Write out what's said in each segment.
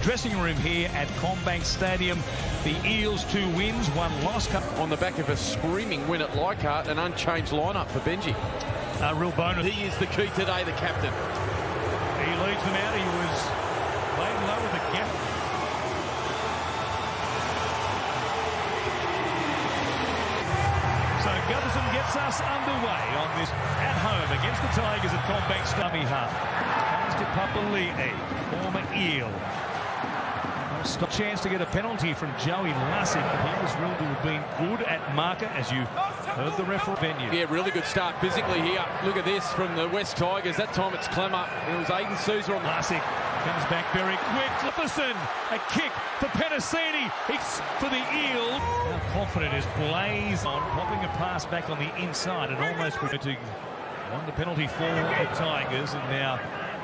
dressing room here at Combank Stadium. The Eels 2 wins, 1 loss. On the back of a screaming win at Leichhardt, an unchanged lineup for Benji. A real bonus. He is the key today, the captain. He leads them out. He was laid low with a gap. So Gutherson gets us underway on this at home against the Tigers at Combank Stadium. Half comes to Papali'i, former Eel. Stop chance to get a penalty from Joey Lussick. He was ruled to have been good at marker, as you heard the referee venue. Yeah, really good start physically here. Look at this from the West Tigers. That time it's Clemmer. It was Aiden Souza on the... Lussick comes back very quick. Gutherson, a kick for Penasini. It's for the Eels. How confident is Blaze on popping a pass back on the inside and almost won the penalty for the Tigers. And now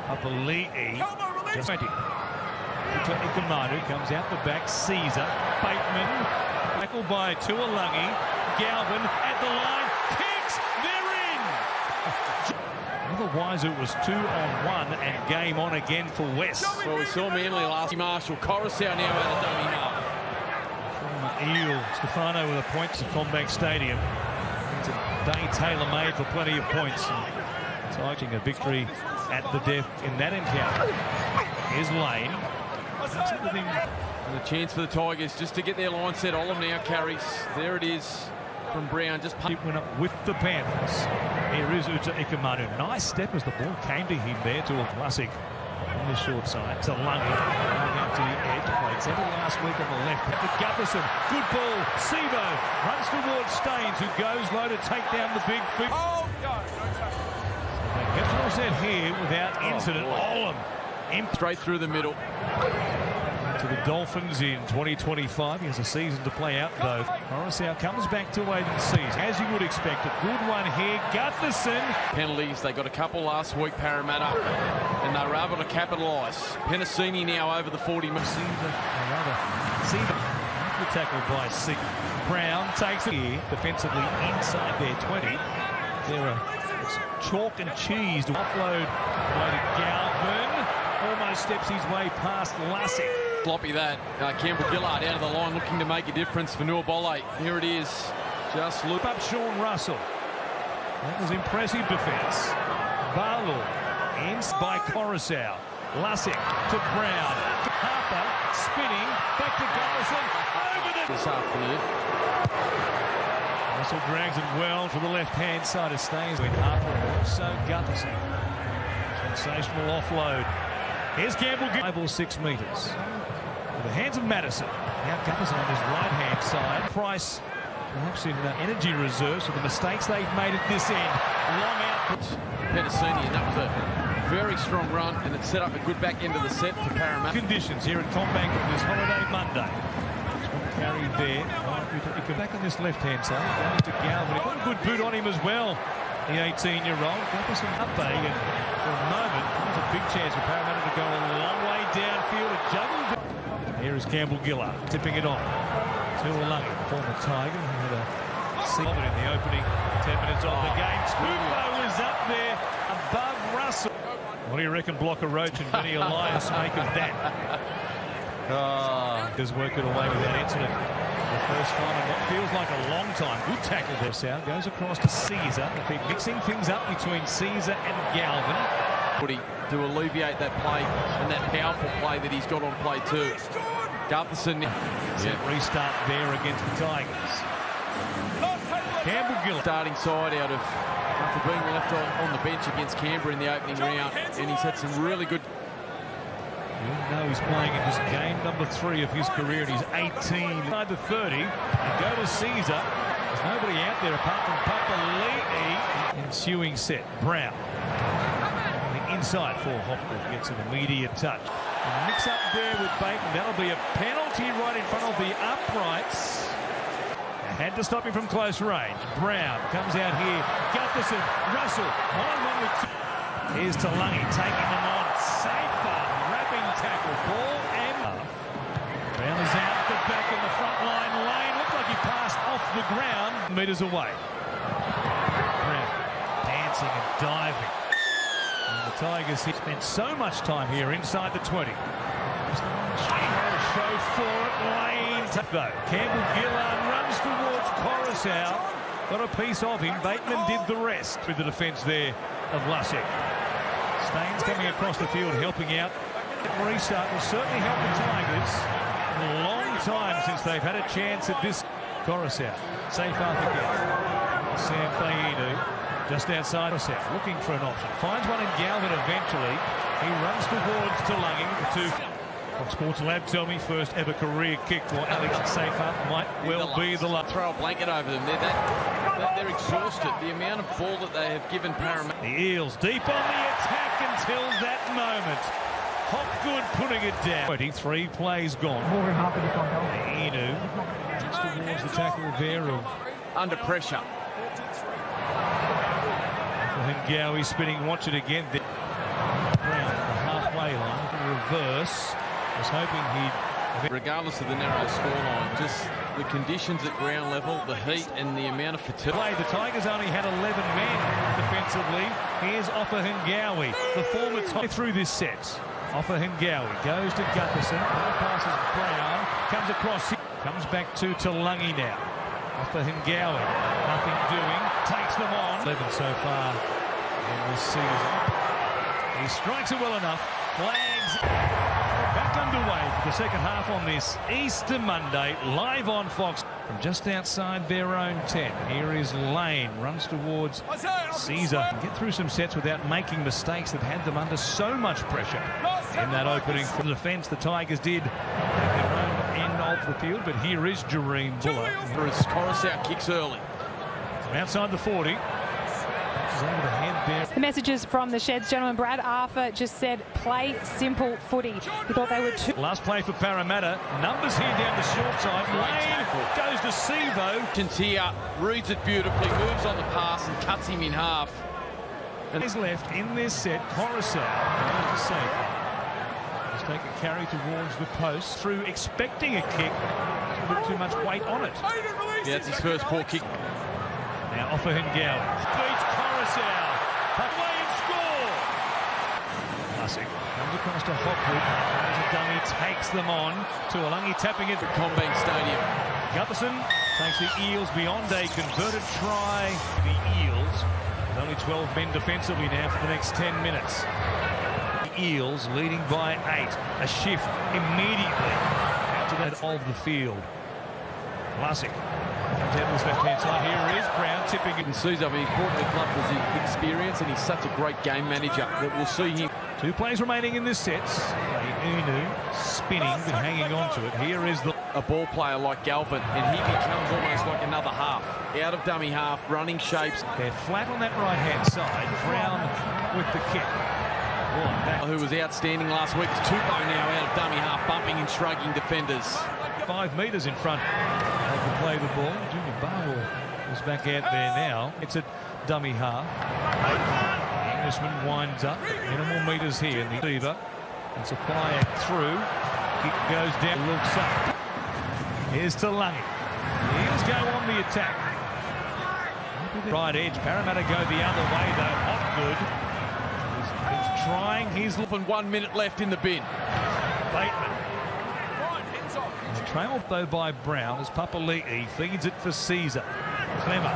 Papali'i just to Ikamanu, comes out the back, Caesar, Bateman, tackled by Tuolungi, Galvin at the line, kicks, they're in! Otherwise it was 2-on-1 and game on again for West. Well, we saw Manly last. Marshall, Coruscant now out of dummy half. Former Eel, Stefano with a point to Combank Stadium. It's a day tailor-made for plenty of points. Tigering a victory at the death in that encounter. Here's Lane. And a chance for the Tigers just to get their line set. Olive now carries. There it is from Brown. Just it went up with the Panthers. Here is Uta Ikamanu. Nice step as the ball came to him there to a Lussick on the short side. To Lungi going out to the edge. Played centre last week on the left. To Gutherson. Good ball. Sevo runs towards Staines, who goes low to take down the big feet. Oh, no. They get the ball set here without incident. Olam straight through the middle. To the Dolphins in 2025. He has a season to play out, though. Coruscant comes back to wait and see. As you would expect, a good one here. Gutherson. Penalties. They got a couple last week, Parramatta, and they were able to capitalise. Penasini now over the 40 minutes. Caesar. The tackle by C. Brown takes it here defensively inside their 20. It's chalk and cheese to offload by the Galvin. Almost steps his way past Lussick. Floppy that. Campbell Gillard out of the line looking to make a difference for Nuabole. Here it is. Just loop up Sean Russell. That was impressive defence. Barlow ends by Coruscant. Lussick to Brown. Harper spinning. Back to Gutherson. Over the... This afternoon. Russell drags it well to the left-hand side of Staines with Harper and also Gutherson. Sensational offload. Here's Campbell. 5 or 6 metres. In the hands of Madison. Now Gutherson on his right-hand side. Price perhaps in energy reserves for the mistakes they've made at this end. Long out. Penasini, and that was a very strong run, and it set up a good back end of the set for Parramatta. Conditions here at Combank on this holiday Monday. Carried there. Back on this left-hand side. Going to Galvin. Got a good boot on him as well. The 18-year-old. Gutherson up and for a moment, there's a big chance for Parramatta to go a long way downfield and juggle. Here is Campbell Gillard tipping it on. Tuolungi, former Tiger, who had a seat in the opening 10 minutes of the game. Tupou was up there above Russell. What do you reckon Blocker Roach and Benny Elias make of that? Does work it away without incident. The first time in what feels like a long time. Good tackle there, Sal. Goes across to Caesar. They keep mixing things up between Caesar and Galvin. To alleviate that play and that powerful play that he's got on play too. Gutherson. Restart there against the Tigers. Campbell Gillard. Starting side out of after being left on the bench against Canberra in the opening round. And he's had some really good... You know he's playing in this game number 3 of his career, and he's 18. Inside the 30, and go to Caesar. There's nobody out there apart from Papali'i. Ensuing set, Brown. On the inside for Hopgood, gets an immediate touch. And mix up there with Bateman. That'll be a penalty right in front of the uprights. Had to stop him from close range. Brown comes out here. Gutherson, Russell, on with 2. Here's Tulungi taking them on. Safer. Tackle, ball and Brown is out, the back in the front line. Lane looked like he passed off the ground meters away. Brown dancing and diving. And the Tigers spent so much time here inside the 20. for it. Lane. Though Campbell Gillard runs towards Coruscant. Got a piece of him. Bateman did the rest. With the defence there of Lussick. Staines coming across the field, helping out. Restart will certainly help the Tigers. A long time since they've had a chance at this. Coruscant. Safe half again. Sam Fainu. Just outside of Seth, looking for an option. Finds one in Galvin eventually. He runs towards Tulungi. The two. Fox Sports Lab tell me first ever career kick for Alex Seyfarth might well be the last. Throw a blanket over them. They're exhausted. The amount of ball that they have given Parramatta. The Eels deep on the attack until that moment. Hopgood putting it down. 23 plays gone. Inu just towards the tackle there of under pressure. Hengawi spinning, watch it again. Brown the halfway line, reverse. Was hoping he'd. Regardless of the narrow scoreline, just the conditions at ground level, the heat and the amount of fatigue. The Tigers only had 11 men defensively. Here's Offa Hengawi, the former top through this set. Offa Hengawi goes to Gutherson, passes Brown, comes across, comes back to Tulungi now. Offa Hengawi, nothing doing, takes them on. 11 so far in this season. He strikes it well enough, flags. Back underway for the second half on this Easter Monday, live on Fox. From just outside their own 10, here is Lane, runs towards Caesar. Get through some sets without making mistakes that had them under so much pressure. In that opening for the defence, the Tigers did at their own end of the field, but here is Jareem Buller. For his Coruscant kicks early. From outside the 40. Over the head there. The messages from the Sheds, gentlemen. Brad Arthur just said, play simple footy. He thought they were too... Last play for Parramatta. Numbers here down the short side. Lane goes to Sevo. Here, reads it beautifully, moves on the pass and cuts him in half. And he's left in this set. Coruscant goes to Sevo. He's taking a carry towards the post through expecting a kick. There's a bit too much weight on it. Yeah, it's his first poor kick. Now Offa Hengawi beats Coruscant. Puck away and score. Lussick comes across to Hopwood. There's a dummy, takes them on. Tulungi tapping it. Combine Stadium. Gutherson takes the Eels beyond a converted try. The Eels, with only 12 men defensively now for the next 10 minutes. The Eels leading by 8. A shift immediately out to that of the field. Lussick. Devil's left-hand side. Here is Brown tipping it. And Sousa, he's brought to the club for his experience, and he's such a great game manager that we'll see him. 2 plays remaining in this set. Inu spinning but hanging on to it. Here is a ball player like Galvin, and he becomes almost like another half. Out of dummy half, running shapes. They're flat on that right-hand side. Brown with the kick. Who was outstanding last week. It's Tupou now out of dummy half, bumping and shrugging defenders. 5 metres in front of the play the ball. Junior Barwell is back out there now. It's a dummy half. The Englishman winds up. Minimal metres here. And the receiver can supply it through. Kick goes down, looks up. Here's Tulungi. The Eels go on the attack. Right edge. Parramatta go the other way though. Hopgood is trying. He's looking. 1 minute left in the bin. Bateman. Trailed though by Brown as Papali'i feeds it for Caesar. Clemmer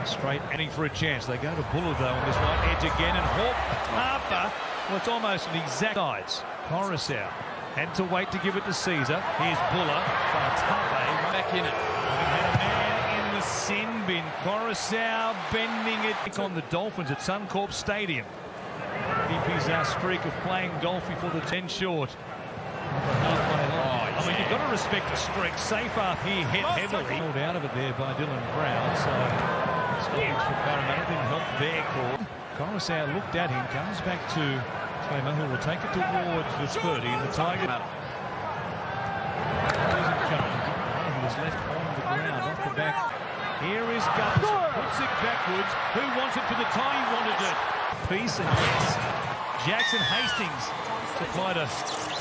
straight heading for a chance. They go to Buller though on this right edge again, and Harper. Well, it's almost an exact size. Coruscant had to wait to give it to Caesar. Here's Buller. Fatabe back in it. Had a man in the sin bin. Coruscant bending it on the Dolphins at Suncorp Stadium. Keep his streak of playing golf before the 10 short. I mean, you've got to respect the streak. Seyfarth here hit heavily. Pulled out of it there by Dylan Brown. So, scores for Parramatta didn't help their call. Coruscant looked at him, comes back to Clemmer, who will take it towards the 30. And the Tigers. Isn't coming. He was left on the ground off the back. Here is Gutherson. Puts it backwards. Who wants it to the tie? He wanted it. Peace and yes. Jackson Hastings supplied a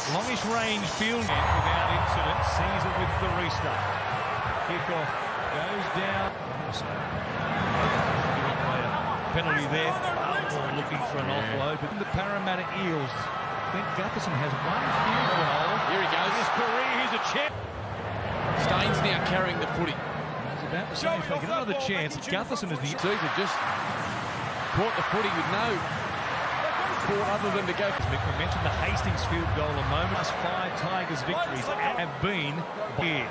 longish range field without incident. Sees it with the restart. Kickoff goes down. Penalty there. Looking for an offload. But the Parramatta Eels. Ben Gutherson has 1 field goal. Here he goes. In his career, here's a chance. carrying the footy. He's about to say if they get another chance, Gutherson is the... Caesar just caught the footy with no thought other than to go. We mentioned the Hastings field goal a moment. Last 5 Tigers victories have been here.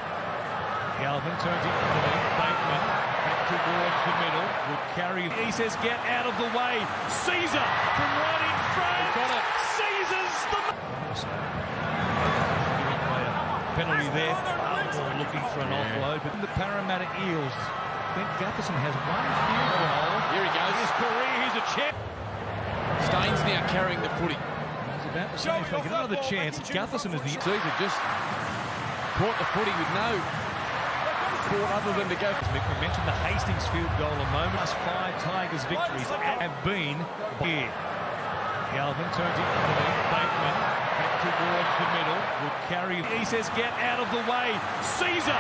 Galvin turns it underneath. Bateman back towards the middle. Will carry. He says, get out of the way. Caesar from right in front. Got it. Caesar's the... Penalty there. Looking for an offload. But the Parramatta Eels. I think Gutherson has one field goal. Here he goes. His career. Here's a check. Staines now carrying the footy. He's about to say if they get another chance. Gutherson is the... Caesar just caught the footy with no thought other than to go. We mentioned the Hastings field goal a moment. Last 5 Tigers victories have been here. Galvin turns it underneath. Bateman back towards the middle. Will carry. He says, get out of the way. Caesar